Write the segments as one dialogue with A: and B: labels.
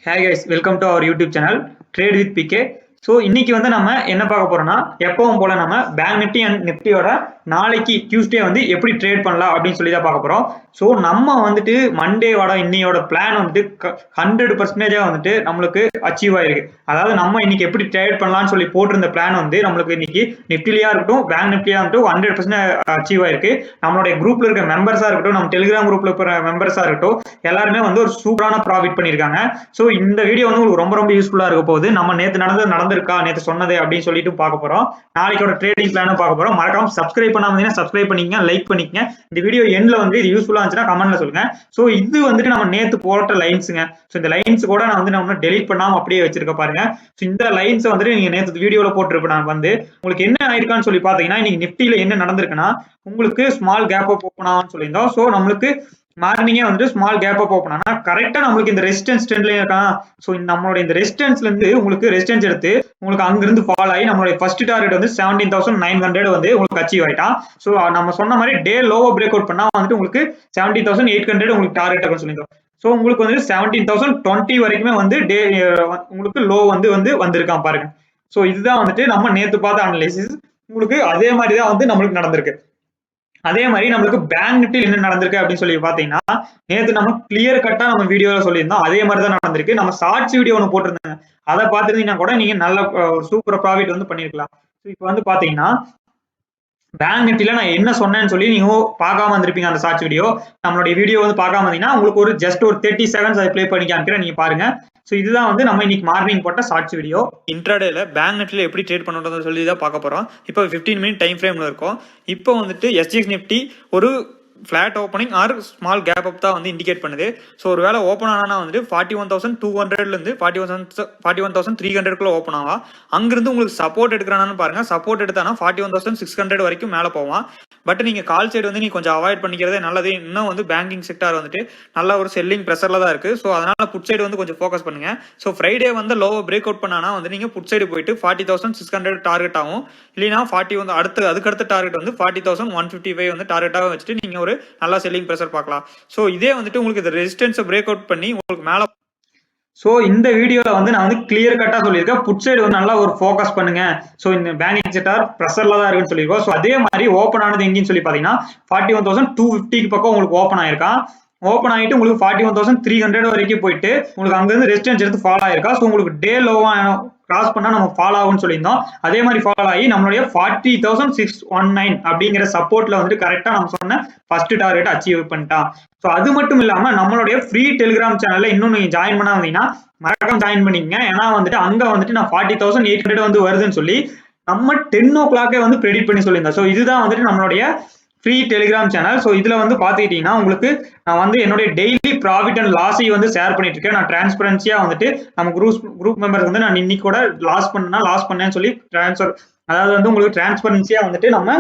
A: Hi guys, welcome to our YouTube channel Trade with PK. So இன்னைக்கு வந்து நம்ம என்ன பார்க்க போறோம்னா எப்பவும் போல நம்ம பேங்க் நிஃப்டி அண்ட் நிஃப்டியோட நாளைக்கு டியூஸ்டே வந்து எப்படி ட்ரேட் பண்ணலாம் அப்படின்னு சொல்லி தான் பார்க்க போறோம். ஸோ நம்ம வந்துட்டு மண்டேவோட இன்னையோட பிளான் வந்துட்டு 100% வந்துட்டு நம்மளுக்கு அச்சீவ் ஆயிருக்கு. அதாவது நம்ம இன்னைக்கு எப்படி ட்ரேட் பண்ணலாம்னு சொல்லி போட்டிருந்த பிளான் வந்து நம்மளுக்கு இன்னைக்கு நிஃப்டிலியா இருக்கட்டும் பேங்க் நிஃப்டியா வந்துட்டு 100% அச்சீவ் ஆயிருக்கு. நம்மளுடைய குரூப்ல இருக்க மெம்பர்ஸா இருக்கட்டும், நம்ம டெலிகிராம் குரூப்ல இருக்கிற மெம்பர்ஸா இருக்கட்டும், எல்லாருமே வந்து ஒரு சூப்பரான ப்ராஃபிட் பண்ணியிருக்காங்க. ஸோ இந்த வீடியோ வந்து உங்களுக்கு ரொம்ப யூஸ்ஃபுல்லா இருக்க போகுது. நம்ம நேற்று நடந்திருக்கா நேற்று சொன்னது அப்படின்னு சொல்லிட்டு பார்க்க போறோம். நாளைக்கோட ட்ரேடிங் பிளானும் பார்க்க போறோம். மறக்காம சப்ஸ்கிரைப் பண்ணாம சப்ஸ்கிரைப் பண்ணிக்கங்க, லைக் பண்ணிக்கங்க. இந்த வீடியோ எண்ட்ல வந்து இது யூஸ்ஃபுல்லா இருந்துச்சுன்னா கமெண்ட்ல சொல்லுங்க. ஸோ இது வந்துட்டு நம்ம நேற்று போட்ட லைன்ஸுங்க. ஸோ இந்த லைன்ஸ் கூட நான் வந்து நம்ம டெலிட் பண்ணாம அப்படியே வச்சிருக்க பாருங்க. ஸோ இந்த லைன்ஸ் வந்துட்டு நீங்க நேற்று வீடியோல போட்டிருப்பேன். நான் வந்து உங்களுக்கு என்ன ஆயிருக்கான்னு சொல்லி பாத்தீங்கன்னா இன்னைக்கு நிஃப்டியில என்ன நடந்திருக்குன்னா உங்களுக்கு ஸ்மால் கேப் அப் ஓப்பன் ஆகும்னு சொல்லியிருந்தோம். ஸோ நம்மளுக்கு மார்னிங்கே வந்துட்டு ஸ்மால் கேப் அப் ஓப்பன் ஆனா கரெக்டா நம்மளுக்கு இந்த ரெசிஸ்டன்ஸ் ட்ரெண்ட்ல இருக்கான். ஸோ நம்மளோட இந்த ரெசிஸ்டன்ஸ்ல இருந்து உங்களுக்கு ரெசிஸ்டன்ஸ் எடுத்து உங்களுக்கு அங்கிருந்து ஃபால் ஆகி நம்மளுடைய ஃபர்ஸ்ட் டார்கெட் வந்து 17,900 வந்து உங்களுக்கு அச்சீவ் ஆயிட்டான். ஸோ நம்ம சொன்ன மாதிரி டே லோவை பிரேக் அவுட் பண்ணா வந்துட்டு உங்களுக்கு 17,800 உங்களுக்கு டார்கெட் ஆகும் சொல்லியிருந்தோம். ஸோ உங்களுக்கு வந்து 17,020 வரைக்குமே வந்து டே உங்களுக்கு லோ வந்து வந்திருக்கான் பாருங்க. ஸோ இதுதான் வந்துட்டு நம்ம நேற்று பார்த்த அனலைசிஸ். உங்களுக்கு அதே மாதிரி தான் வந்து நம்மளுக்கு நடந்திருக்கு. அதே மாதிரி நம்மளுக்கு பேங்க் நிஃப்டியில் என்ன நடந்திருக்கு அப்படின்னு சொல்லி பாத்தீங்கன்னா நேற்று நம்ம கிளியர் கட்டா நம்ம வீடியோல சொல்லியிருந்தோம். அதே மாதிரி தான் நடந்திருக்கு. நம்ம ஷார்ட்ஸ் வீடியோ ஒன்று போட்டிருந்தாங்க. அதை பார்த்துருந்தீங்கன்னா கூட நீங்க நல்ல சூப்பர் ப்ராஃபிட் வந்து பண்ணிருக்கலாம். இப்போ வந்து பாத்தீங்கன்னா பேங்க் நிஃப்டில நான் என்ன சொன்னேன்னு சொல்லி நீங்க பார்க்காம வந்திருப்பீங்க. அந்த ஷார்ட்ஸ் வீடியோ நம்மளுடைய வீடியோ வந்து பார்க்காம வந்தீங்கன்னா உங்களுக்கு ஒரு ஜஸ்ட் ஒரு 30 செகண்ட்ஸ் அதை ப்ளே பண்ணி காமிக்கிறேன், நீங்க பாருங்க. ஸோ இதுதான் வந்து நம்ம இன்னைக்கு மார்னிங் போட்ட ஷார்ட்ஸ் வீடியோ. இன்ட்ராடேல பேங்க் நிஃப்டில எப்படி ட்ரேட் பண்ணுறதுன்னு சொல்லி தான் பார்க்க போறோம். இப்போ 15 மினிட் டைம் ஃப்ரேம்ல இருக்கும். இப்போ வந்துட்டு எஸ்ஜிஎக்ஸ் நிஃப்டி ஒரு flat opening or small gap up தான் வந்து இண்டிகேட் பண்ணுது. ஸோ ஒரு வேலை ஓப்பன் ஆனால் வந்துட்டு 41,200 41,300 ஓப்பன் ஆகும். அங்கிருந்து உங்களுக்கு சப்போர்ட் எடுக்கிறானு பாருங்க. சப்போர்ட் எடுத்தானா 41,600 வரைக்கும் மேலே போவான். பட் நீங்க கால் சைடு வந்து நீ கொஞ்சம் அவாய்ட் பண்ணிக்கிறதே நல்லது. இன்னும் வந்து பேங்கிங் செக்டார் வந்துட்டு நல்ல ஒரு செல்லிங் ப்ரெஷர்ல தான் இருக்கு. ஸோ அதனால புட் சைடு வந்து கொஞ்சம் ஃபோக்கஸ் பண்ணுங்க. ஸோ ஃப்ரைடே வந்து லோவை பிரேக் அவுட் பண்ணானா வந்து நீங்க புட் சைடு போயிட்டு 40,600 டார்கெட் ஆகும். இல்லைன்னா 40 வந்து அதுக்கடுத்த டார்கெட் வந்து 40,155 வந்து டார்கெட்டாக வச்சுட்டு நீங்க ஒரு நல்லா செல்லிங் ப்ரெஷர் பார்க்கலாம். ஸோ இதே வந்துட்டு உங்களுக்கு இந்த ரெசிஸ்டன்ஸை பிரேக் அவுட் பண்ணி உங்களுக்கு மேலே. ஸோ இந்த வீடியோவில் வந்து நான் வந்து கிளியர் கட்டாக சொல்லியிருக்கேன். புட் சைடு வந்து நல்லா ஒரு ஃபோக்கஸ் பண்ணுங்க. ஸோ இந்த பேங்கிங் செக்டார் ப்ரெஷர்ல தான் இருக்குன்னு சொல்லியிருக்கோம். ஸோ அதே மாதிரி ஓப்பன் ஆனது எங்கேன்னு சொல்லி பார்த்தீங்கன்னா 41,250 பக்கம் உங்களுக்கு ஓப்பன் ஆயிருக்கா. ஓப்பன் ஆகிட்டு உங்களுக்கு 41,300 வரைக்கும் போயிட்டு உங்களுக்கு அங்கிருந்து ரெசிஸ்டன்ஸ் எடுத்து ஃபால் ஆயிருக்கா. ஸோ உங்களுக்கு டே லோவா கிராஸ் பண்ணா நம்ம ஃபால் ஆகும்னு சொல்லியிருந்தோம். அதே மாதிரி ஃபால் ஆகி நம்மளுடைய 40,619 அப்படிங்கிற சப்போர்ட்ல வந்துட்டு கரெக்டா நம்ம சொன்ன ஃபர்ஸ்ட் டார்கெட் அச்சீவ் பண்ணிட்டான். ஸோ அது மட்டும் இல்லாம நம்மளுடைய ஃப்ரீ டெலிகிராம் சேனல்ல இன்னும் நீங்க ஜாயின் பண்ணா வந்தீங்கன்னா மறக்காம ஜாயின் பண்ணிக்கங்க. ஏன்னா வந்துட்டு அங்க வந்துட்டு நான் 40,800 வந்து வருதுன்னு சொல்லி நம்ம 10 o'clock வந்து ப்ரெடிக்ட் பண்ணி சொல்லியிருந்தோம். ஸோ இதுதான் வந்துட்டு நம்மளுடைய ஃப்ரீ டெலிகிராம் சேனல். ஸோ இதுல வந்து பாத்துக்கிட்டீங்கன்னா உங்களுக்கு நான் வந்து என்னுடைய டெய்லி ப்ராஃபிட் அண்ட் லாஸை வந்து ஷேர் பண்ணிட்டு இருக்கேன். நான் டிரான்ஸ்பரன்சியா வந்துட்டு நம்ம குரூப் மெம்பர்ஸ் வந்து நான் இன்னைக்கு கூட லாஸ் பண்ணேன்னு சொல்லி அதாவது வந்து உங்களுக்கு டிரான்ஸ்பரன்சியா வந்துட்டு நம்ம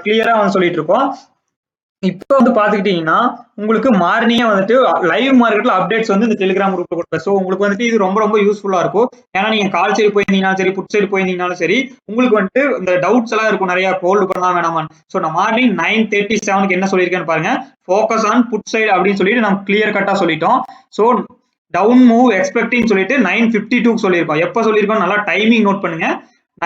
A: கிளியரா வந்து சொல்லிட்டு இருக்கோம். இப்போ வந்து பாத்துக்கிட்டீங்கன்னா உங்களுக்கு மார்னிங்கே வந்துட்டு லைவ் மார்க்கெட்ல அப்டேட்ஸ் வந்து இந்த டெலிகிராம் குரூப்ல கொடுப்பேன். ஸோ உங்களுக்கு வந்துட்டு இது ரொம்ப யூஸ்ஃபுல்லா இருக்கும். ஏன்னா நீங்க கால் சைடு போயிருந்தீங்கனாலும் சரி, புட் சைடு போயிருந்தீங்கனாலும் சரி, உங்களுக்கு வந்துட்டு இந்த டவுட்ஸ் எல்லாம் இருக்கும் நிறைய, ஹோல்டு பண்ணலாம் வேணாமான்னு. ஸோ நான் மார்னிங் 9:37 என்ன சொல்லியிருக்கேன்னு பாருங்க. ஃபோக்கஸ் ஆன் புட் சைடு அப்படின்னு சொல்லிட்டு நம்ம கிளியர் கட்டா சொல்லிட்டோம். ஸோ டவுன் மூவ் எக்ஸ்பெக்டிங் சொல்லிட்டு 9:52 சொல்லியிருக்கோம். எப்போ சொல்லியிருக்கோம் நல்லா டைமிங் நோட் பண்ணுங்க.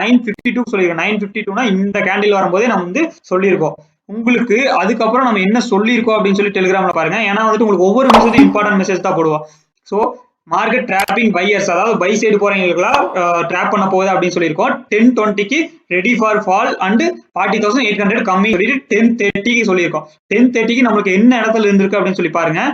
A: 9:52 சொல்லியிருக்கோம். 9:52னா இந்த கேண்டில் வரும்போதே நம்ம வந்து சொல்லியிருக்கோம். உங்களுக்கு அதுக்கப்புறம் நம்ம என்ன சொல்லியிருக்கோம் அப்படின்னு சொல்லி டெலிகிராம்ல பாருங்க. ஏன்னா வந்துட்டு உங்களுக்கு ஒவ்வொரு மெசேஜும் இம்பார்ட்டன்ட் மெசேஜ் தான் போடுவோம். ஸோ மார்க்கெட் டிராப்பிங் பையர்ஸ், அதாவது பை சைடு போறவங்களுக்குலாம் ட்ராப் பண்ண போகுது அப்படின்னு சொல்லியிருக்கோம். 10:20க்கு ரெடி ஃபார் ஃபால் அண்ட் 40,800 கம்மி சொல்லிட்டு 10:30க்கு சொல்லியிருக்கோம். 10:30க்கு நம்மளுக்கு என்ன இடத்துல இருந்திருக்கு அப்படின்னு சொல்லி பாருங்க.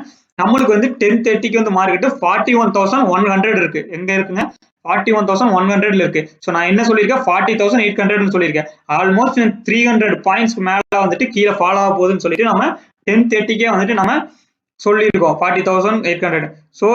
A: நம்மளுக்கு வந்து 10:30க்கு வந்து மார்க்கெட் 41,100 இருக்கு. எங்க இருக்குங்க? 41,100 இருக்கு. ஸோ நான் என்ன சொல்லியிருக்கேன்? 40,800 சொல்லியிருக்கேன். ஆல்மோஸ்ட் 300 பாயிண்ட்ஸ்க்கு மேல வந்துட்டு கீழே ஃபாலோ ஆக போகுதுன்னு சொல்லிட்டு நம்ம 10:30க்கே வந்துட்டு நம்ம சொல்லியிருக்கோம் 40,800. ஸோ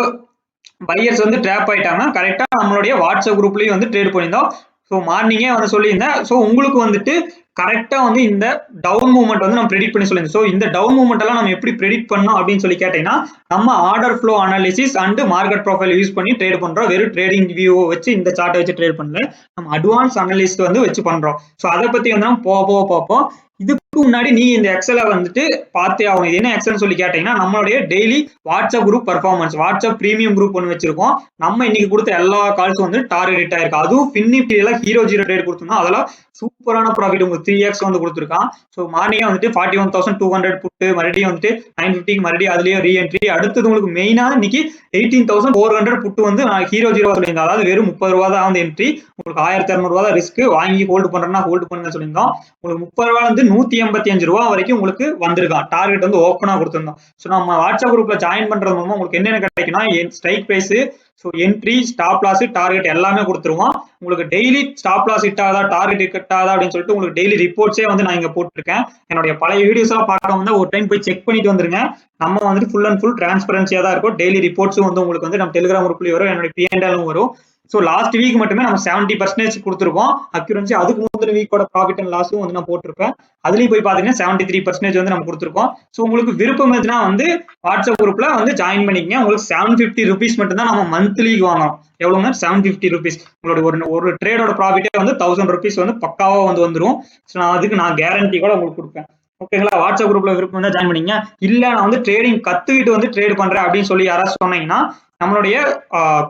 A: பையர்ஸ் வந்து ட்ராப் ஆயிட்டாங்க. கரெக்டா நம்மளுடைய வாட்ஸ்அப் குரூப்லயும் வந்து ட்ரேட் பண்ணியிருந்தோம். ஸோ மார்னிங்கே வந்து சொல்லியிருந்தேன். ஸோ உங்களுக்கு வந்துட்டு கரெக்டா வந்து இந்த டவுன் மூவ்மெண்ட் வந்து நம்ம ப்ரெடிக்ட் பண்ணி சொல்லியிருந்தோம். ஸோ இந்த டவுன் மூவ்மெண்ட் எல்லாம் நம்ம எப்படி ப்ரெடிக்ட் பண்ணோம் அப்படின்னு சொல்லி கேட்டீங்கன்னா நம்ம order flow analysis and market profile use பண்ணி ட்ரேட் பண்றோம். வெறும் ட்ரேடிங் வியூ வச்சு இந்த சார்ட்டை வச்சு ட்ரேட் பண்ணல, நம்ம அட்வான்ஸ் அனலிஸ்ட் வந்து வச்சு பண்றோம். ஸோ அதை பத்தி வந்து நம்ம போக பார்ப்போம். இது முன்னாடி நீங்க இந்த எக்ஸலை வந்துட்டு பார்த்தே ஆகணும். இது என்ன எக்ஸல் சொல்லி கேட்டீங்கன்னா நம்மளுடைய daily WhatsApp group performance, WhatsApp premium group ஒன்று வச்சிருக்கோம். நம்ம இன்னைக்கு கொடுத்த எல்லா கால்ஸும் வந்து டார்கெட் ஆயிருக்கு. அதுவும் FinNifty ஹீரோ 0 ட்ரேட் கொடுத்துருந்தோம். அதெல்லாம் சூப்பரான ப்ராஃபிட் உங்களுக்கு 3x வந்து கொடுத்துருக்கான். ஸோ மார்னிங்கே வந்துட்டு 41,200 புட்டு, மறுபடியும் வந்துட்டு 950 மறுபடியும் அதுலயே ரீஎன்ட்ரி. அடுத்தது உங்களுக்கு மெயினா இன்னைக்கு 18,400 புட்டு வந்து நான் ஹீரோ 0 சொல்லியிருந்தேன். அதாவது வெறும் 30 ரூபா தான் வந்து என்ட்ரி, உங்களுக்கு 1200 ரூபா தான் ரிஸ்க். வாங்கி ஹோல்டு பண்றேன்னா ஹோல்டு பண்ணுங்க சொல்லியிருந்தோம். உங்களுக்கு 30 ரூபா வந்து 185 ரூபா வரைக்கும் உங்களுக்கு வந்திருக்கான். டார்கெட் வந்து ஓப்பனா கொடுத்திருந்தோம். ஸோ நம்ம வாட்ஸ்அப் குரூப்ல ஜாயின் பண்றது மூலமா உங்களுக்கு என்னென்ன கிடைக்கும்னா strike price, so entry, stop loss, target எல்லாமே கொடுத்துருவோம். உங்களுக்கு டெய்லி ஸ்டாப் லாஸ் ஹிட் ஆகுதா, டார்கெட் ஹிட் ஆகுதா அப்படின்னு சொல்லிட்டு உங்களுக்கு டெய்லி ரிப்போர்ட்ஸே வந்து நான் இங்க போட்டிருக்கேன். என்னுடைய பழைய வீடியோஸ் எல்லாம் பார்க்க வந்து ஒரு டைம் போய் செக் பண்ணிட்டு வந்துருங்க. நம்ம வந்துட்டு ஃபுல் அண்ட் ஃபுல் டிரான்ஸ்பரன்சியா தான் இருக்கும். டெய்லி ரிப்போர்ட்ஸும் வந்து உங்களுக்கு வந்து நம்ம டெலிகிராம் குரூப்லயும் வரும், என்னுடைய P&L வரும். ஸோ லாஸ்ட் வீக் மட்டுமே நம்ம 70% கொடுத்துருக்கோம் அக்யூரன்சி. அதுக்கு முந்தின வீக்கோட ப்ராஃபிட் அண்ட் லாஸும் வந்து நான் போட்டிருப்பேன். அதுலயும் போய் பாத்தீங்கன்னா 73% வந்து நம்ம கொடுத்துருக்கோம். ஸோ உங்களுக்கு விருப்பம் இருந்துச்சுன்னா வந்து வாட்ஸ்அப் குரூப்ல வந்து ஜாயின் பண்ணிக்கங்க. உங்களுக்கு 750 rupees மட்டும் தான் நம்ம மந்த்லிக்கு வாங்கணும். எவ்வளவுங்க? 750 rupees. உங்களுடைய ஒரு ட்ரேடோட ப்ராஃபிட்டே வந்து 1000 rupees வந்து பக்காவா வந்து வந்துடும். ஸோ அதுக்கு நான் கேரண்டி கூட உங்களுக்கு கொடுப்பேன். ஓகேங்களா? வாட்ஸ்அப் குரூப்ல விருப்பம் வந்து ஜாயின் பண்ணிங்க. இல்ல நான் வந்து ட்ரேடிங் கத்துக்கிட்டு வந்து ட்ரேட் பண்றேன் அப்படின்னு சொல்லி யாராவது சொன்னீங்கன்னா நம்மளுடைய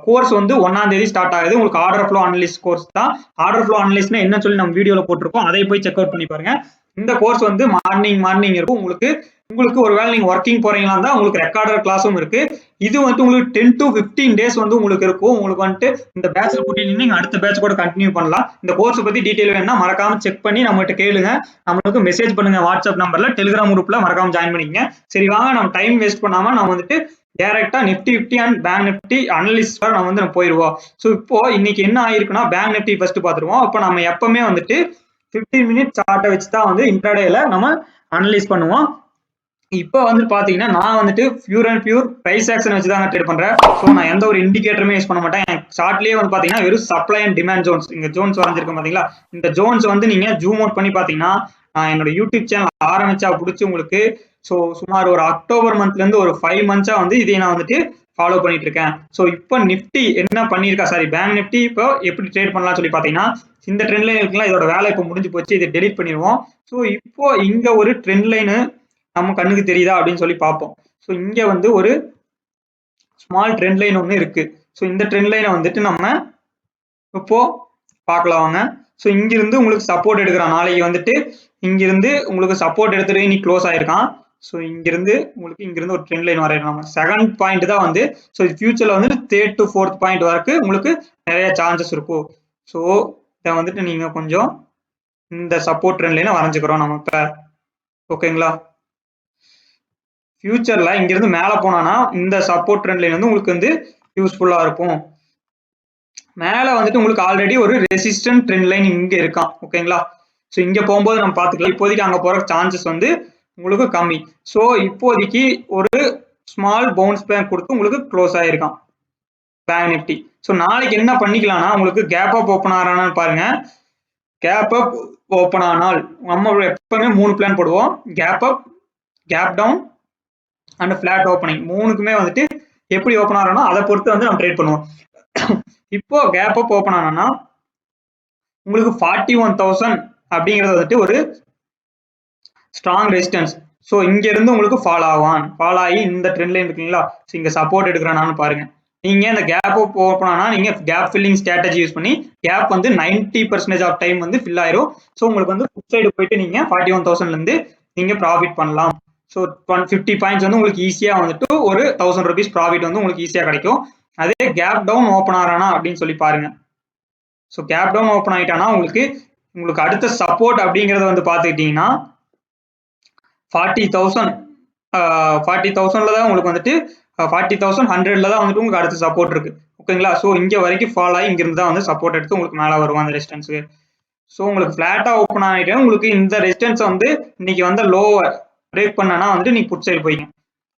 A: கோர்ஸ் வந்து 1ஆம் தேதி ஸ்டார்ட் ஆகுது. உங்களுக்கு ஆர்டர் ஃப்ளோ அனலிஸ்ட் கோர்ஸ் தான். ஆர்டர் ஃப்ளோ அனலிஸ்ட்னா என்ன சொல்லி நம்ம வீடியோல போட்டிருக்கோம், அதை போய் செக் அவுட் பண்ணி பாருங்க. இந்த கோர்ஸ் வந்து மார்னிங் இருக்கும். உங்களுக்கு ஒருவேளை நீங்க ஒர்க்கிங் போறீங்களா இருந்தா உங்களுக்கு ரெக்கார்டர் கிளாஸும் இருக்கு. இது வந்து உங்களுக்கு 10 to 15 days வந்து உங்களுக்கு இருக்கும். உங்களுக்கு வந்துட்டு இந்த பேட்ச்ல கூட்டிட்டு நீங்க அடுத்த பேட்ச் கூட கண்டினியூ பண்ணலாம். இந்த கோர்ஸ் பத்தி டீடைல் வேணும்னா மறக்காம செக் பண்ணி நம்மகிட்ட கேளுங்க. நம்மளுக்கு மெசேஜ் பண்ணுங்க வாட்ஸ்அப் நம்பர்ல, டெலிகிராம் குரூப்ல மறக்காம ஜாயின் பண்ணிக்கங்க. சரி வாங்க, நம்ம டைம் வேஸ்ட் பண்ணாம நம்ம வந்துட்டு டைரக்டா Nifty 50 and bank Nifty analyst நம்ம வந்து போயிருவோம். ஸோ இப்போ இன்னைக்கு என்ன ஆயிருக்குன்னா பேங்க் நிஃப்டி ஃபர்ஸ்ட் பாத்துருவோம். இப்போ நம்ம எப்பவுமே வந்துட்டு 15 மினிட் சார்ட்டை வச்சு தான் வந்து இன்ட்ராடேல நம்ம அனலைஸ் பண்ணுவோம். இப்போ வந்து பாத்தீங்கன்னா நான் வந்துட்டு pure and pure price action வச்சு தான் ட்ரேட் பண்றேன். ஸோ நான் எந்த ஒரு இண்டிகேட்டருமே யூஸ் பண்ண மாட்டேன். என் சார்ட்லயே வந்து பாத்தீங்கன்னா வெறும் சப்ளை அண்ட் டிமாண்ட் ஜோன்ஸ், இங்க ஜோன்ஸ் வரைஞ்சிருக்கேன் பாத்தீங்களா? இந்த ஜோன்ஸ் வந்து நீங்க ஜூம் அவுட் பண்ணி பாத்தீங்கன்னா நான் என்னோட யூடியூப் சேனல் ஆரம்பிச்சா பிடிச்சி உங்களுக்கு ஸோ சுமார் ஒரு அக்டோபர் மந்த்ல இருந்து ஒரு 5 months வந்து இதை நான் வந்துட்டு ஃபாலோ பண்ணிட்டு இருக்கேன். ஸோ இப்போ நிஃப்டி என்ன பண்ணிருக்கா, சாரி பேங்க் நிஃப்டி இப்போ எப்படி ட்ரேட் பண்ணலாம் சொல்லி பாத்தீங்கன்னா இந்த ட்ரெண்ட் லைன் இருக்குல்ல, இதோட வேலை இப்போ முடிஞ்சு போச்சு, இதை டெலிட் பண்ணிடுவோம். ஸோ இப்போ இங்க ஒரு ட்ரெண்ட் லைனு நம்ம கண்ணுக்கு தெரியுதா அப்படின்னு சொல்லி பார்ப்போம். ஸோ இங்க வந்து ஒரு ஸ்மால் ட்ரெண்ட் லைன் ஒன்று இருக்கு. ஸோ இந்த ட்ரெண்ட் லைனை வந்துட்டு நம்ம இப்போ பார்க்கலாம் வாங்க. ஸோ இங்கிருந்து உங்களுக்கு சப்போர்ட் எடுக்கிறான். நாளைக்கு வந்துட்டு இங்கிருந்து உங்களுக்கு சப்போர்ட் எடுத்துட்டு இன்னைக்கு க்ளோஸ் ஆயிருக்கான். ஸோ இங்கிருந்து ஒரு ட்ரெண்ட் லைன் வரையணும். நம்ம செகண்ட் பாயிண்ட் தான் வந்து ஸோ ஃபியூச்சர்ல வந்து 3rd to 4th பாயிண்ட் வரைக்கும் உங்களுக்கு நிறைய சான்சஸ் இருக்கும். ஸோ இதை வந்துட்டு நீங்க கொஞ்சம் இந்த சப்போர்ட் ட்ரெண்ட் லைனை வரைஞ்சுக்கிறோம் நம்ம இப்ப. ஓகேங்களா? ஃபியூச்சர்ல இங்கிருந்து மேல போனானா இந்த சப்போர்ட் ட்ரெண்ட் லைன் வந்து உங்களுக்கு வந்து யூஸ்ஃபுல்லா இருக்கும். மேல வந்துட்டு உங்களுக்கு ஆல்ரெடி ஒரு ரெசிஸ்டன்ட் ட்ரெண்ட் லைன் இங்க இருக்கான். ஓகேங்களா? ஸோ இங்க போகும்போது நம்ம பார்த்துக்கலாம். இப்போதைக்கு அங்க போற சான்சஸ் வந்து உங்களுக்கு கம்மி. ஸோ இப்போதைக்கு ஒரு ஸ்மால் பவுன்ஸ் பேக் கொடுத்து உங்களுக்கு க்ளோஸ் ஆயிருக்கான் பேங்க் நிஃப்டி. ஸோ நாளைக்கு என்ன பண்ணிக்கலாம்னா உங்களுக்கு கேப் அப் ஓப்பன் ஆகிறான்னு பாருங்க. கேப் அப் ஓப்பன் ஆனால் நம்ம எப்பவுமே 3 பிளான் போடுவோம். Gap up, gap down and flat opening. மூணுக்குமே வந்துட்டு எப்படி ஓப்பன் ஆகிறோம்னா அதை பொறுத்து வந்து நம்ம ட்ரேட் பண்ணுவோம். இப்போ கேப் அப் ஓப்பன் ஆனா உங்களுக்கு 41,000 அப்படிங்கிறது வந்துட்டு ஒரு ஸ்ட்ராங் ரெசிஸ்டன்ஸ். ஸோ இங்க இருந்து உங்களுக்கு ஃபால் ஆகி இந்த ட்ரெண்ட் லைன் இருக்குங்களா, இங்க சப்போர்ட் எடுக்கிறானான்னு பாருங்க. நீங்க இந்த கேப் அப் ஓப்பன் ஆனா நீங்க கேப் ஃபில்லிங் ஸ்ட்ராட்டஜி யூஸ் பண்ணி கேப் வந்து 90% ஆஃப் டைம் வந்து ஃபில் ஆயிரும். ஸோ உங்களுக்கு வந்து ஃபுட் சைடு போயிட்டு நீங்க 41,000ல இருந்து நீங்க ப்ராஃபிட் பண்ணலாம். ஸோ 50 பாயிண்ட்ஸ் வந்து உங்களுக்கு ஈஸியா வந்துட்டு ஒரு 1000 rupees ப்ராஃபிட் வந்து உங்களுக்கு ஈஸியா கிடைக்கும். அதே கேப் டவுன் ஓப்பன் ஆறானா அப்படின்னு சொல்லி பாருங்க. ஸோ கேப் டவுன் ஓப்பன் ஆயிட்டானா உங்களுக்கு அடுத்த சப்போர்ட் அப்படிங்கறது வந்து பாத்துக்கிட்டீங்கன்னா 40,000ல தான் உங்களுக்கு வந்துட்டு 40,100ல தான் வந்துட்டு உங்களுக்கு அடுத்த சப்போர்ட் இருக்கு. ஓகேங்களா? ஸோ இங்க வரைக்கும் ஃபால் ஆகி இங்கிருந்து தான் வந்து சப்போர்ட் எடுத்து உங்களுக்கு மேல வருவாங்க அந்த ரெசிஸ்டன்ஸுக்கு. ஸோ உங்களுக்கு ஃபிளாட்டா ஓப்பன் ஆகிட்டு உங்களுக்கு இந்த ரெசிஸ்டன்ஸ் வந்து இன்னைக்கு வந்து லோவை பிரேக் பண்ணனா வந்துட்டு நீங்க புட் சைடு போயிங்க.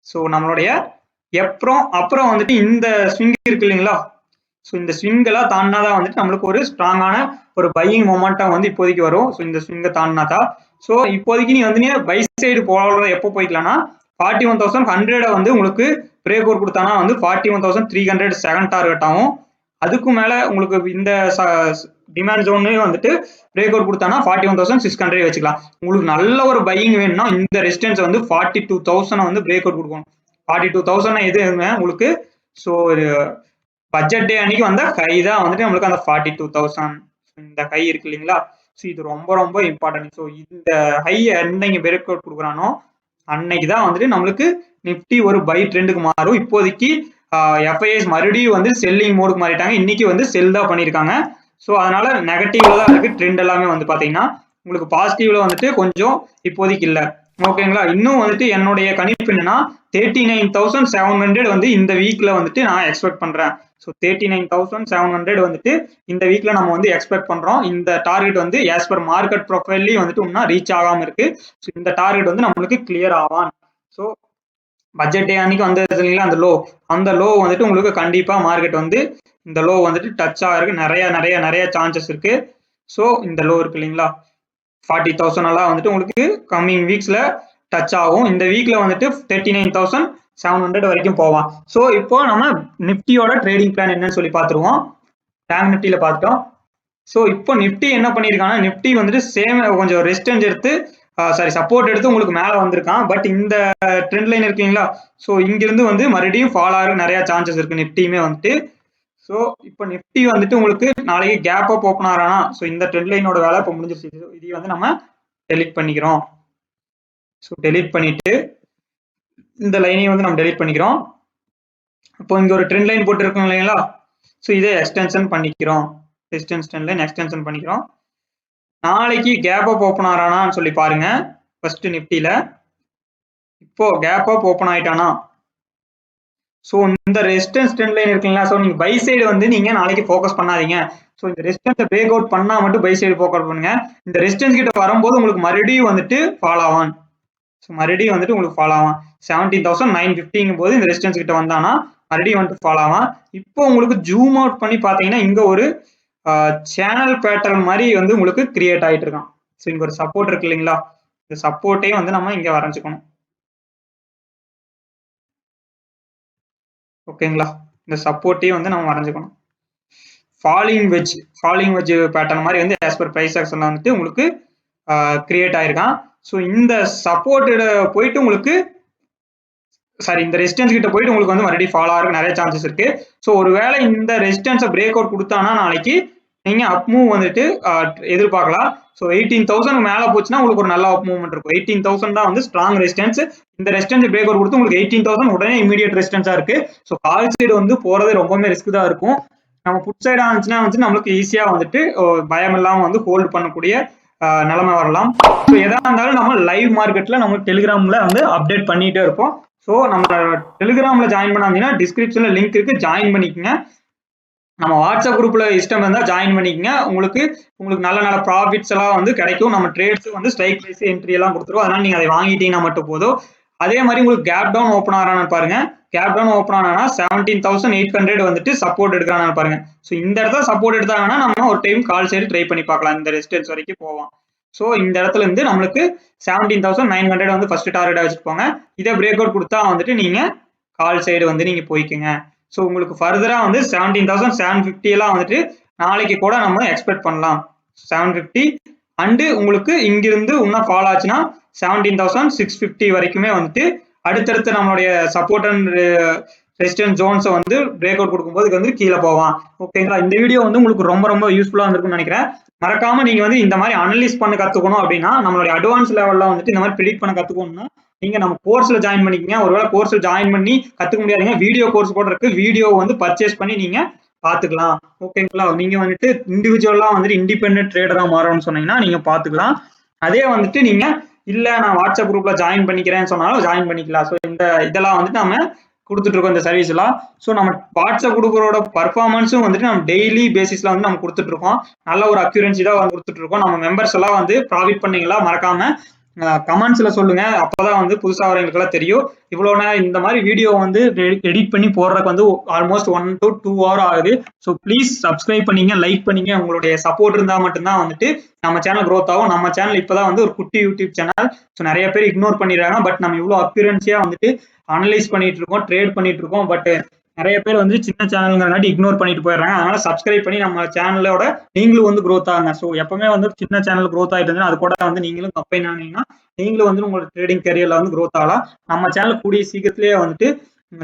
A: ஸோ நம்மளுடைய அப்புறம் வந்துட்டு இந்த ஸ்விங் இருக்கு இல்லைங்களா, ஸோ இந்த ஸ்விங் எல்லாம் தாண்டினாதான் வந்துட்டு நம்மளுக்கு ஒரு ஸ்ட்ராங்கான ஒரு பையிங் மொமெண்டம் வந்து இப்போதைக்கு வரும். ஸோ இந்த ஸ்விங்கை தாண்டினாதான். ஸோ இப்போதைக்கு நீ வந்து பை சைடு போடுறத எப்போ போய்க்கலாம்னா 41,100 வந்து உங்களுக்கு பிரேக் அவுட் கொடுத்தானா வந்து 41,300 செகண்ட் டார்கெட் ஆகும். அதுக்கு மேல உங்களுக்கு இந்த டிமாண்ட் ஜோனே வந்துட்டு பிரேக் அவுட் கொடுத்தானா 41,600 வச்சுக்கலாம். உங்களுக்கு நல்ல ஒரு பையிங் வேணும்னா இந்த ரெசிஸ்டன்ஸ் வந்து 42,000 வந்து பிரேக் அவுட் கொடுக்கணும். 42,000 எதுங்க உங்களுக்கு? ஸோ பட்ஜெட் டே அன்னைக்கு வந்த ஹை தான் வந்துட்டு நம்மளுக்கு அந்த 42,000 இந்த ஹை இருக்கு இல்லைங்களா? ஸோ இது ரொம்ப ரொம்ப இம்பார்ட்டன்ட். ஸோ இந்த ஹை என்னைக்கு பிரேக் அவுட் கொடுக்குறானோ அன்னைக்கு தான் வந்துட்டு நம்மளுக்கு நிப்டி ஒரு பை ட்ரெண்டுக்கு மாறும். இப்போதைக்கு எஃப்ஐஎஸ் மறுபடியும் வந்து செல்லிங் மோடுக்கு மாறிட்டாங்க. இன்னைக்கு வந்து செல் தான் பண்ணியிருக்காங்க. ஸோ அதனால நெகட்டிவ்ல தான் இருக்கு ட்ரெண்ட் எல்லாமே வந்து பாத்தீங்கன்னா. உங்களுக்கு பாசிட்டிவ்ல வந்துட்டு கொஞ்சம் இப்போதைக்கு இல்லை. ஓகேங்களா? இன்னும் வந்துட்டு என்னுடைய கணிப்பு என்னன்னா 39,700 வந்து இந்த வீக்ல வந்துட்டு நான் எக்ஸ்பெக்ட் பண்றேன். ஸோ 39,700 வந்துட்டு இந்த வீக்ல நம்ம வந்து எக்ஸ்பெக்ட் பண்றோம். இந்த டார்கெட் வந்து ஆஸ் பர் மார்க்கெட் ப்ரொஃபைல்லயும் வந்துட்டு இன்னும் ரீச் ஆகாம இருக்கு. ஸோ இந்த டார்கெட் வந்து நம்மளுக்கு கிளியர் ஆவான். ஸோ பட்ஜெட் டே அன்னைக்கு வந்தது இல்லைங்களா அந்த லோ வந்துட்டு உங்களுக்கு கண்டிப்பா மார்க்கெட் வந்து இந்த லோ வந்துட்டு டச் ஆகிறதுக்கு நிறைய சான்சஸ் இருக்கு. ஸோ இந்த லோ இருக்கு இல்லைங்களா 40,000 எல்லாம் வந்துட்டு உங்களுக்கு கம்மிங் வீக்ஸ்ல டச் ஆகும். இந்த வீக்ல வந்துட்டு 39,700 வரைக்கும் போவான். ஸோ இப்போ நம்ம நிப்டியோட ட்ரேடிங் பிளான் என்னன்னு சொல்லி பார்த்துருவோம். பேங்க் நிப்டியில பார்த்துட்டோம். ஸோ இப்போ நிப்டி என்ன பண்ணியிருக்காங்கன்னா நிப்டி வந்துட்டு சேம் கொஞ்சம் ரெசிஸ்டன்ஸ் எடுத்து சப்போர்ட் எடுத்து உங்களுக்கு மேலே வந்திருக்கான். பட் இந்த ட்ரெண்ட் லைன் இருக்குங்களா? ஸோ இங்கிருந்து வந்து மறுபடியும் ஃபால் ஆக நிறைய சான்சஸ் இருக்கு நிப்டியுமே வந்துட்டு. ஸோ இப்போ நிப்டி வந்துட்டு உங்களுக்கு நாளைக்கு கேப் அப் ஓப்பன் ஆகிறானா? ஸோ இந்த ட்ரெண்ட் லைனோட வேலை இப்போ முடிஞ்சிருச்சு. இதை வந்து நம்ம டெலிட் பண்ணிக்கிறோம். ஸோ டெலிட் பண்ணிட்டு இந்த லைனையும் வந்து நம்ம டெலிட் பண்ணிக்கிறோம். இப்போ இங்க ஒரு ட்ரெண்ட் லைன் போட்டு இருக்கோம் இல்லைங்களா? ஸோ இதை எக்ஸ்டென்ஷன் பண்ணிக்கிறோம். டிஸ்டன்ஸ் ட்ரெண்ட் லைன் எக்ஸ்டென்ஷன் பண்ணிக்கிறோம். நாளைக்கு கேப் அப் ஓப்பன் ஆகிறானான்னு சொல்லி பாருங்க. ஃபர்ஸ்ட் நிப்டியில இப்போ கேப் அப் ஓப்பன் ஆயிட்டானா? ஸோ இந்த ரெசிஸ்டன்ஸ் ட்ரெண்ட் லைன் இருக்குங்களா? ஸோ நீங்க பை சைடு வந்து நீங்க நாளைக்கு ஃபோக்கஸ் பண்ணாதீங்க. ஸோ இந்த ரெசிஸ்டன்ஸை பிரேக் அவுட் பண்ணா மட்டும் பை சைடு ஃபோக்கஸ் பண்ணுங்க. இந்த ரெசிஸ்டன்ஸ் கிட்ட வரும்போது உங்களுக்கு மறுபடியும் வந்துட்டு ஃபால் ஆவான். ஸோ மறுபடியும் வந்துட்டு உங்களுக்கு ஃபால் ஆவான். 17,950 போது இந்த ரெசிஸ்டன்ஸ் கிட்ட வந்தானா மறுபடியும் வந்துட்டு ஃபால் ஆவான். இப்போ உங்களுக்கு ஜூம் அவுட் பண்ணி பார்த்தீங்கன்னா இங்க ஒரு சேனல் பேட்டர்ன் மாதிரி வந்து உங்களுக்கு கிரியேட் ஆகிட்டு இருக்கான். ஸோ இங்க ஒரு சப்போர்ட் இருக்கு இல்லைங்களா? இந்த சப்போர்ட்டையும் வந்து நம்ம இங்க வரைஞ்சுக்கணும். ஓகேங்களா? இந்த சப்போர்ட்டையும் வந்து நம்ம வரைஞ்சுக்கணும். ஃபாலிங் வெஜ் பேட்டர்ன் மாதிரி வந்து ஆஸ் பர் பிரைஸ் ஆக்ஷன்ல வந்துட்டு உங்களுக்கு கிரியேட் ஆயிருக்கான். ஸோ இந்த சப்போர்ட்டோட போயிட்டு உங்களுக்கு இந்த ரெசிஸ்டன்ஸ் கிட்ட போயிட்டு உங்களுக்கு வந்து மறுபடியும் ஃபால் ஆகிறதுக்கு நிறைய சான்சஸ் இருக்கு. ஸோ ஒருவேளை இந்த ரெசிஸ்டன்ஸை பிரேக் அவுட் கொடுத்தானா நாளைக்கு நீங்க அப் மூவ் வந்துட்டு எதிர்பார்க்கலாம். ஸோ 18,000 மேலே போச்சுன்னா உங்களுக்கு ஒரு நல்ல அப் மூவ்மெண்ட் இருக்கும். 18,000 தான் வந்து ஸ்ட்ராங் ரெசிஸ்டன்ஸ். இந்த ரெசிஸ்டன்ஸ் பிரேக் அவுட் கொடுத்து உங்களுக்கு 18,000 உடனே இமீடியட் ரெசிஸ்டன்ஸா இருக்கு. ஸோ கால் சைடு வந்து போறது ரொம்பவே ரிஸ்க் தான் இருக்கும். நம்ம புட் சைடா இருந்துச்சுன்னா வந்து நம்மளுக்கு ஈஸியா வந்துட்டு பயம் இல்லாம வந்து ஹோல்டு பண்ணக்கூடிய நிலைமை வரலாம். ஸோ எதா இருந்தாலும் நம்ம லைவ் மார்க்கெட்ல நம்ம டெலிகிராம்ல வந்து அப்டேட் பண்ணிட்டே இருப்போம். ஸோ நம்ம டெலிகிராம்ல ஜாயின் பண்ணாங்கன்னா டிஸ்கிரிப்ஷன்ல லிங்க் இருக்கு, ஜாயின் பண்ணிக்கங்க. நம்ம வாட்ஸ்அப் குரூப்ல இஷ்டம் இருந்தா ஜாயின் பண்ணிக்கங்க. உங்களுக்கு நல்ல ப்ராஃபிட்ஸ் எல்லாம் வந்து கிடைக்கும். நம்ம ட்ரேட்ஸ் வந்து ஸ்ட்ரைக் பிரைஸ் என்ட்ரி எல்லாம் கொடுத்துருவோம். அதனால நீங்க அதை வாங்கிட்டீங்கன்னா மட்டும் போதும். அதே மாதிரி உங்களுக்கு கேப் டவுன் ஓப்பன் ஆகிறான்னு பாருங்க. கேப் டவுன் ஓப்பன் ஆனா 17,800 வந்துட்டு சப்போர்ட் எடுக்கிறான்னு பாருங்க. ஸோ இந்த இடத்துல சப்போர்ட் எடுத்தாங்கன்னா நம்ம ஒரு டைம் கால் சைடு ட்ரை பண்ணி பார்க்கலாம். இந்த ரெசிஸ்டன்ஸ் வரைக்கும் போவோம். ஸோ இந்த இடத்துல இருந்து நம்மளுக்கு 17,900 வந்து ஃபர்ஸ்ட் டார்கெட்டா வச்சுட்டு போங்க. இதை பிரேக் அவுட் கொடுத்தா வந்துட்டு நீங்க கால் சைடு வந்து நீங்க போய்க்குங்க. ஸோ உங்களுக்கு ஃபர்தரா வந்து 17,750 எல்லாம் வந்துட்டு நாளைக்கு கூட நம்ம எக்ஸ்பெக்ட் பண்ணலாம். 750 அண்டு உங்களுக்கு இங்கிருந்து இன்னும் ஃபால் ஆச்சுன்னா 17,650 வரைக்குமே வந்துட்டு அடுத்தடுத்து நம்மளுடைய சப்போர்ட் அண்ட் ரெசிஸ்டன்ஸ் ஜோன்ஸை வந்து பிரேக் அவுட் கொடுக்கும்போது வந்து கீழே போவான். ஓகேங்களா? இந்த வீடியோ வந்து உங்களுக்கு ரொம்ப யூஸ்ஃபுல்லா இருந்திருக்கும்னு நினைக்கிறேன். மறக்காம நீங்க வந்து இந்த மாதிரி அனலைஸ் பண்ண கத்துக்கணும் அப்படின்னா நம்மளுடைய அட்வான்ஸ் லெவல்ல வந்துட்டு இந்த மாதிரி ப்ரெடிக்ட் பண்ண கத்துக்கணும்னா நீங்க நம்ம கோர்ஸ்ல ஜாயின் பண்ணிக்கங்க. ஒருவேளை கோர்ஸ்ல ஜாயின் பண்ணி கத்துக்க முடியாதீங்க, வீடியோ கோர்ஸ் கூட இருக்கு. வீடியோ வந்து பர்ச்சேஸ் பண்ணி நீங்க பாத்துக்கலாம். ஓகேங்களா? நீங்க வந்துட்டு இண்டிவிஜுவலா வந்துட்டு இண்டிபெண்டன்ட் ட்ரேடரா மாறணும்னு சொன்னீங்கன்னா நீங்க பாத்துக்கலாம். அதே வந்துட்டு நீங்க இல்ல நான் வாட்ஸ்அப் குரூப்ல ஜாயின் பண்ணிக்கிறேன்னு சொன்னாலும் ஜாயின் பண்ணிக்கலாம். ஸோ இதெல்லாம் வந்துட்டு நம்ம கொடுத்துட்டு இருக்கோம் இந்த சர்வீஸ் எல்லாம். ஸோ நம்ம வாட்ஸ்அப் குரூப்போட பர்ஃபார்மன்ஸும் வந்துட்டு நம்ம டெய்லி பேசிஸ்ல வந்து நம்ம கொடுத்துட்டு இருக்கோம். நல்ல ஒரு அக்யூரன்சி தான் வந்து கொடுத்துட்டு இருக்கோம். நம்ம மெம்பர்ஸ் எல்லாம் வந்து ப்ராஃபிட் பண்ணீங்களா மறக்காம கமெண்ட்ஸ்ல சொல்லுங்க. அப்பதான் வந்து புதுசா வரவங்களுக்கெல்லாம் தெரியும். இவ்வளவு நேரம் இந்த மாதிரி வீடியோ வந்து எடிட் பண்ணி போடுறதுக்கு வந்து ஆல்மோஸ்ட் 1 to 2 hour ஆகுது. ஸோ ப்ளீஸ் சப்ஸ்கிரைப் பண்ணீங்க, லைக் பண்ணீங்க. உங்களுடைய சப்போர்ட் இருந்தா மட்டும்தான் வந்துட்டு நம்ம சேனல் க்ரோத் ஆகும். நம்ம சேனல் இப்பதான் வந்து ஒரு குட்டி யூடியூப் சேனல். ஸோ நிறைய பேர் இக்னோர் பண்ணிடுறாங்க. பட் நம்ம இவ்வளவு அக்யூரன்சியா வந்துட்டு அனலைஸ் பண்ணிட்டு இருக்கோம், ட்ரேட் பண்ணிட்டு இருக்கோம். பட் நிறைய பேர் வந்து சின்ன சேனல்ங்கிறனாடி இக்னோர் பண்ணிட்டு போயிடுறாங்க. அதனால சப்ஸ்கிரைப் பண்ணி நம்ம சேனலோட நீங்களும் வந்து growth ஆகுங்க. ஸோ எப்பவுமே வந்து சின்ன சேனல் growth ஆயிட்டு இருந்துச்சுன்னா அது கூட வந்து நீங்களும் கம்பைன் ஆனீங்கன்னா நீங்களும் வந்து உங்களோட ட்ரேடிங் கேரியர்ல வந்து growth ஆகலாம். நம்ம சேனல் கூடிய சீக்கிரத்திலேயே வந்துட்டு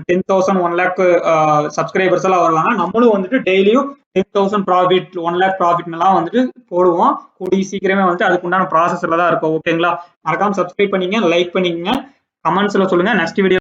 A: 10,000 1 lakh சப்ஸ்கிரைபர்ஸ் எல்லாம் வருவாங்க. நம்மளும் வந்துட்டு டெய்லியும் 10,000 ப்ராஃபிட் 1 lakh ப்ராஃபிட் எல்லாம் வந்துட்டு போடுவோம். கூடிய சீக்கிரமே வந்து அதுக்கு உண்டான ப்ராசஸ்ல தான் இருக்கும். ஓகேங்களா? மறக்காம சப்ஸ்கிரைப் பண்ணீங்க, லைக் பண்ணீங்க, கமெண்ட்ஸ்ல சொல்லுங்க. Next video